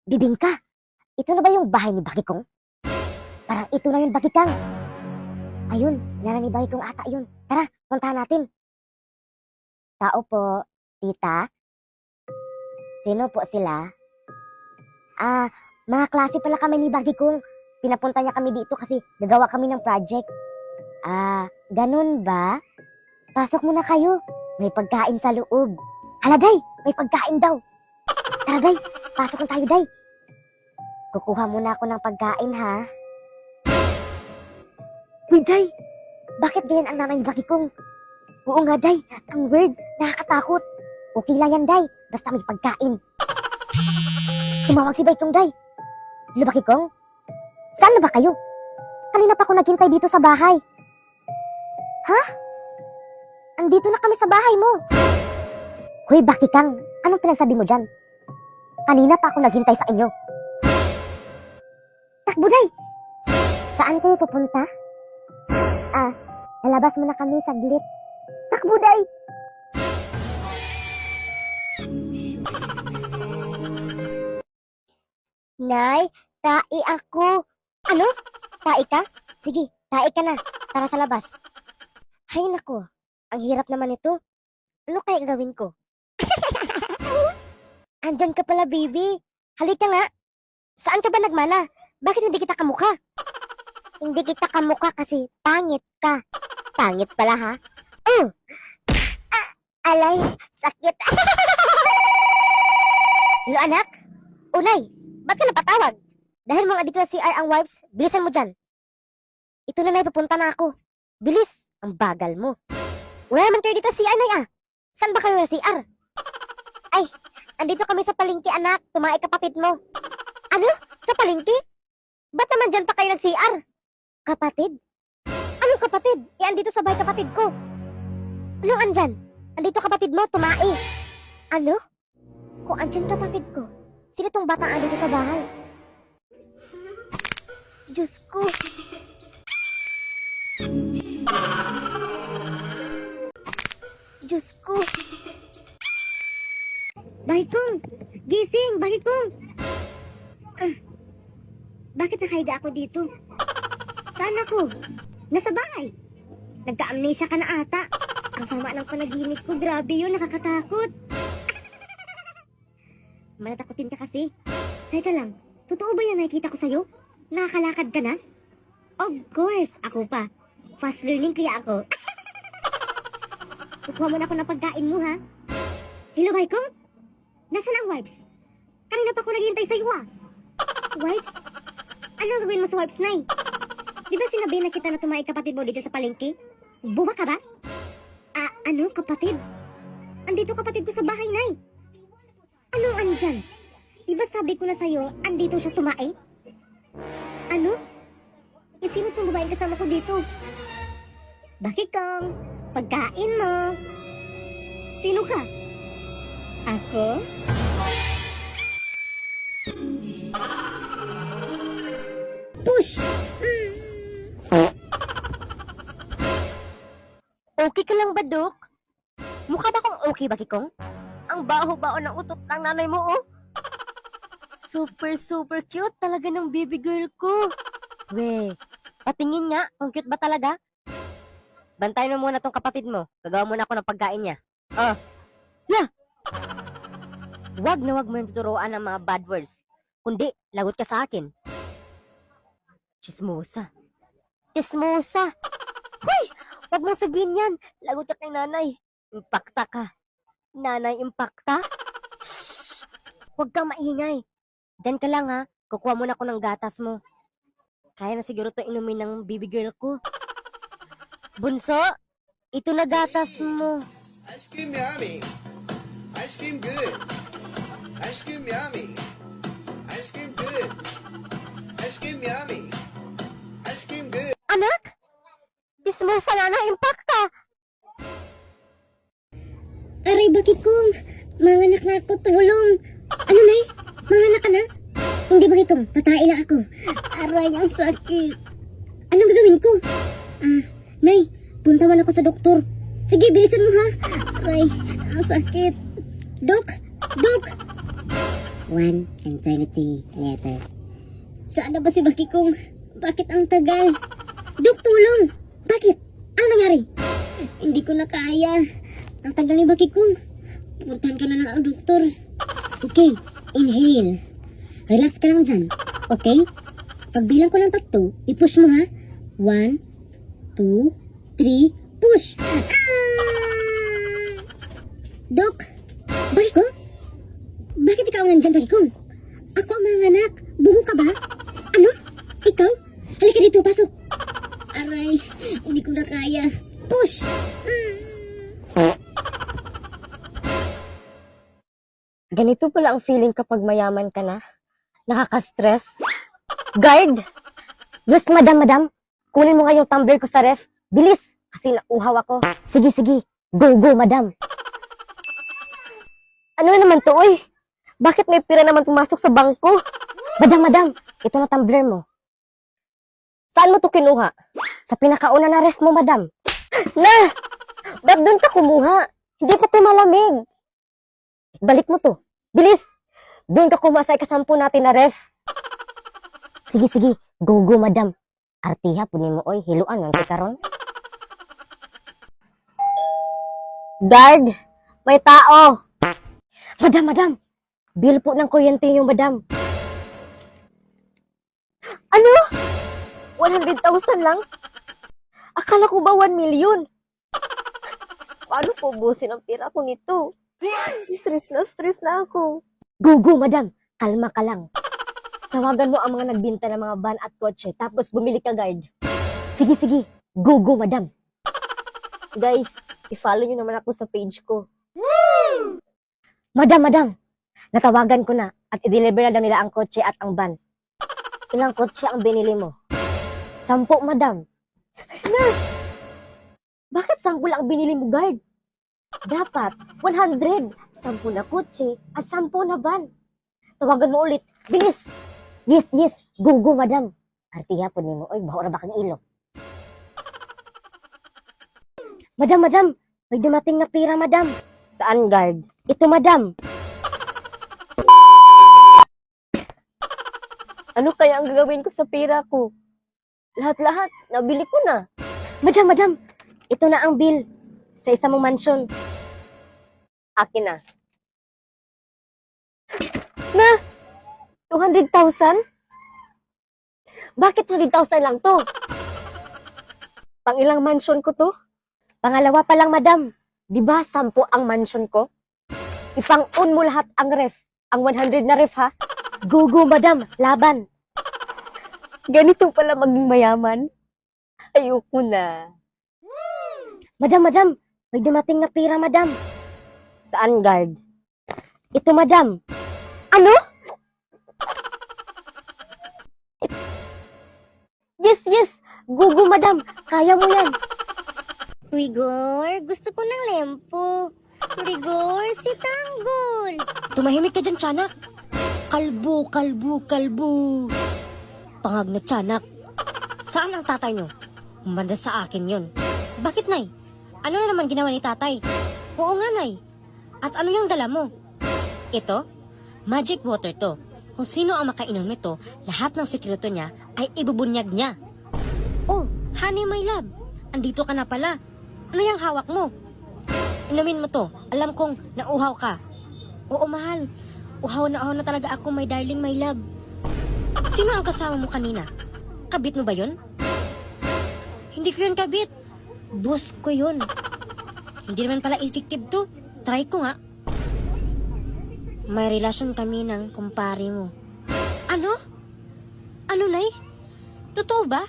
Bibingka, ito na ba yung bahay ni Bakikong? Parang ito na yung Bakikang. Ayun, yan ni Bakikong ata yun. Tara, puntahan natin. Tao po, tita. Sino po sila? Mga klase pala kami ni Bakikong. Pinapunta niya kami dito kasi gagawa kami ng project. Ganun ba? Pasok muna kayo. May pagkain sa loob. Hala, Day! May pagkain daw. Tara, Day! Pasok na tayo, Day! Kukuha muna ako ng pagkain, ha? Uy, Day! Bakit ganyan ang nanay ni Bakikong? Oo nga, Day. Ang weird. Nakakatakot. Okay lang yan, Day. Basta may pagkain. Tumawag si Bakikong, Day. Hello, Bakikong? Saan na ba kayo? Kanina pa ako naghintay dito sa bahay. Ha? Andito na kami sa bahay mo. Hoy, Bakikang, anong pinagsabi mo dyan? Kanina pa ako naghintay sa inyo. Takbo, Day! Saan kayo pupunta? Lalabas muna kami saglit. Takbo, Day! Nay, tai ako. Ano? Tai ka? Sige, tai ka na. Tara sa labas. Hay nako, ang hirap naman ito. Ano kaya gawin ko? Andyan ka pala, baby. Halika nga. Saan ka ba nagmana? Bakit hindi kita kamukha? Hindi kita kamukha kasi pangit ka. Pangit pala, ha? Alay, sakit. Hello, anak? Unay, ba't ka napatawag? Dahil mga dito sa CR ang wipes, bilisan mo dyan. Ito na, Nay, papunta na ako. Bilis, ang bagal mo. Wala naman kayo dito sa CR, Nay, ah. Saan ba kayo na CR? Ay, andito kami sa palengke, anak. Tumae kapatid mo. Ano? Sa palengke? Ba't naman dyan pa kayo nag-CR? Kapatid? Anong kapatid? Andito sa bahay kapatid ko. Anong andyan? Andito kapatid mo, tumae. Ano? Kung andyan kapatid ko, sino tong batang andito sa bahay? Diyos ko. Diyos ko. Bakikong! Gising! Bakikong! Bakit nakahiga ako dito? Saan ako? Nasa bahay. Nagka-amnesia ka na ata. Ang sama ng panaginip ko. Grabe yun, nakakatakot. Matatakotin ka kasi. Teka lang, totoo ba yan nakikita ko sa'yo? Nakakalakad ka na? Of course, ako pa. Fast learning kaya ako. Kukuha mo na ako ng pagkain mo, ha? Hello, Bakikong? Nasaan ang wipes? Kanina pa ako naghihintay sa'yo, ah. Wipes? Ano ang gagawin mo sa wipes, Nay? Di ba sinabi na kita na tumae kapatid mo dito sa palengke? Buba ka ba? Ano, kapatid? Andito kapatid ko sa bahay, Nay. Ano andyan? Di ba sabi ko na sa'yo, andito siya tumae? Ano? Sino itong babaeng kasama ko dito? Bakikong, pagkain mo. Sino ka? Ako? Push! Okay ka lang ba, Dok? Mukha ba kong okay, Bakikong? Ang baho-baho ng utot ng nanay mo, oh. Super cute talaga ng baby girl ko. We, patingin nga kung cute ba talaga. Bantayan mo muna tong kapatid mo. Gagawa muna ako ng pagkain niya. Yeah! Wag na wag mo yung tuturuan ng mga bad words. Kundi, lagot ka sa akin. Chismosa. Chismosa! Hoy! Wag mong sabihin yan. Lagot ka kay nanay. Impakta ka. Nanay, impakta? Shhh! Huwag kang maingay. Diyan ka lang, ha. Kukuha muna ako ng gatas mo. Kaya na siguro to inumin ng baby girl ko. Bunso, ito na gatas mo. Ice cream yummy. Ice cream good. Ice cream yummy. Ice cream good. Ice cream yummy. Ice cream good. Anak? Dismosa na impakta. Aray, bakit kong? Manganak na ako, tulong. Ano, Nay? Manganak ka na? Hindi, bakit kong? Tatay lang ako. Aray, ang sakit. Anong gagawin ko? Nay, puntawan ako sa doktor. Sige, bilisan mo, ha? Aray, ang sakit. Dok! 1 eternity later. Saan na ba si Bakikong? Bakit ang tagal? Dok, tulong! Bakit? Ano nangyari? Hindi ko na kaya. Ang tagal ni Bakikong. Puntahan ka na lang ang doktor. Okay, inhale. Relax ka lang dyan. Okay? Pagbilang ko ng 3, i-push mo ha. 1, 2, 3, push! Dok, Bakikong? Bakit ikaw nandyan, Bakikong? Ako ang mga anak. Bubo ka ba? Ano? Ikaw? Halika dito, pasok. Aray, hindi ko na kaya. Push! Ganito pala ang feeling kapag mayaman ka na. Nakaka-stress. Guard! Yes, madam. Kunin mo nga yung tumbler ko sa ref. Bilis! Kasi nauhaw ako. Sige. Go, madam. Ano na naman to, oy? Bakit may pira naman pumasok sa bangko? Madam. Ito na tumbler mo. Saan mo to kinuha? Sa pinakauna na ref mo, madam. Na! Ba't doon ka kumuha? Hindi pa to malamig. Balik mo to. Bilis! Doon ka kumuha sa ikasampu natin na ref. Sige. Go, madam. Artiha, punin mo, oy. Hiluan ng kikaron. Guard! May tao! Madam. Bill po ng kuryente yung madam. Ano? 100,000 lang? Akala ko ba 1 million? Paano po busin ang pera ko nito? Stress na ako. Go, madam. Kalma ka lang. Tawagan mo ang mga nagbinta ng mga van at kotse, tapos bumili ka, guard. Sige. Go, madam. Guys, i-follow nyo naman ako sa page ko. Madam. Natawagan ko na at i-deliver na daw nila ang kotse at ang van. Ilang kotse ang binili mo? 10, madam. Na! Bakit 10 lang ang binili mo, guard? Dapat 100. 10 na kotse at 10 na van. Tawagan mo ulit. Bilis! Yes. Go, madam. Artiha po ni mo. Oy, baho na ba kang ilo? Madam. May dumating na pira, madam. Saan, guard? Ito, madam. Ano kaya ang gagawin ko sa pira ko? Lahat, nabili ko na. Madam. Ito na ang bill sa isang mong mansion. Akin na. Na! 200,000? Bakit 100,000 lang to? Pangilang mansion ko to? Pangalawa pa lang, madam. Di ba 10 ang mansion ko? Ipang-on mo lahat ang ref. Ang 100 na ref, ha? Go, madam. Laban. Ganito pala maging mayaman. Ayoko na. Madam. May dumating na pira, madam. Saan, guard? Ito, madam. Ano? Yes. Go, madam. Kaya mo yan. Rigor, gusto ko ng lempo. Rigor, si Tanggol. Tumahimik ka dyan, tiyanak. Kalbo. Pangag na tiyanak. Saan ang tatay nyo? Umanda sa akin yun. Bakit, nay? Ano na naman ginawa ni tatay? Oo nga, nay. At ano yung dala mo? Ito? Magic water to. Kung sino ang makainom nito, lahat ng sekreto niya ay ibubunyag niya. Oh, honey my love. Andito ka na pala. Ano yung hawak mo? Inumin mo to. Alam kong nauhaw ka. Oo, mahal. Uhaw na talaga ako, my darling, my love. Sino ang kasama mo kanina? Kabit mo ba yun? Hindi ko yun kabit. Boss ko yun. Hindi naman pala effective to. Try ko nga. May relasyon kami ng kumpare mo. Ano? Ano, nay? Totoo ba?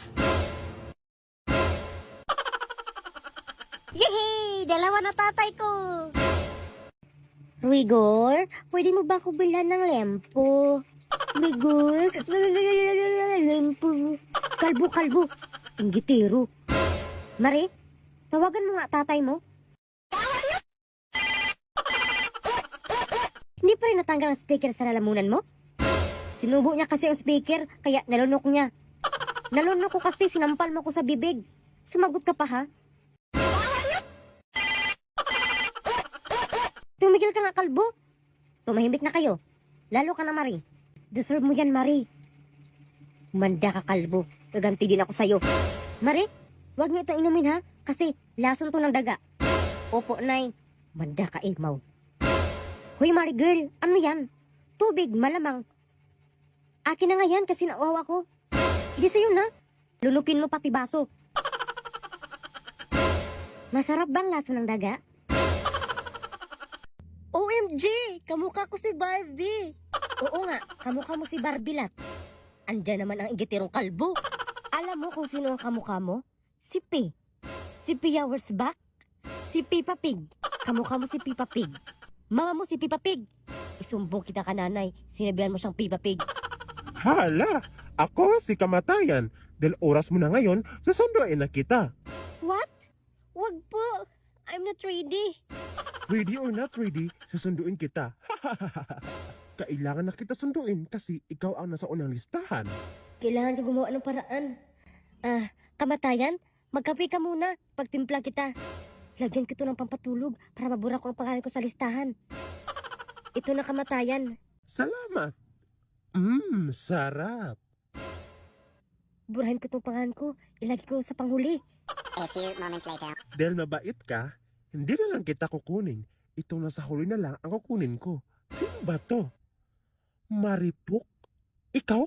Yehey! Dalawa na tatay ko! Rigor, pwede mo ba ako bilhan ng lempo? Rigor, lempo. Kalbo. Inggitero. Mari, tawagan mo nga tatay mo. Hindi pa rin natanggal ang speaker sa lalamunan mo? Sinubo niya kasi ang speaker, kaya nalunok niya. Nalunok ko kasi sinampal mo ko sa bibig. Sumagot ka pa, ha? Tumigil ka nga, kalbo. Tumahimik na kayo. Lalo ka na, Mari. Deserve mo yan, Mari. Manda ka, kalbo. Gaganti din ako sa'yo. Mari, wag niyo ito inumin ha, kasi lason to ng daga. Opo, Nay. Manda ka, Maw. Hoy, Mari girl, ano yan? Tubig, malamang. Akin na nga yan kasi nauhaw ako. Hindi sa'yo na. Lulukin mo pati baso. Masarap bang lasa ng daga? OMG! Kamukha ko si Barbie! Oo nga, kamukha mo si Barbilat. Andyan naman ang igitirong kalbo. Alam mo kung sino ang kamukha mo? Si P. Si Pia Wurzbach. Si Peppa Pig. Kamukha mo si Peppa Pig. Mama mo si Peppa Pig. Isumbong kita ka, nanay. Sinabihan mo siyang Peppa Pig. Hala, ako si Kamatayan. Dahil oras mo na ngayon, susunduin na kita. What? Wag po. I'm not ready. Ready or not ready, susunduin kita. Kailangan na kita sunduin kasi ikaw ang nasa unang listahan. Kailangan ka gumawa ng paraan. Kamatayan, magkape ka muna. Pagtimpla kita. Lagyan ko ito ng pampatulog para mabura ko ang pangalan ko sa listahan. Ito na, Kamatayan. Salamat. Sarap. Burahin ko itong pangalan ko. Ilagay ko sa panghuli. A few moments later. Dahil mabait ka, hindi na lang kita kukunin. Itong nasa huli na lang ang kukunin ko. Sino ba to? Maripok? Ikaw?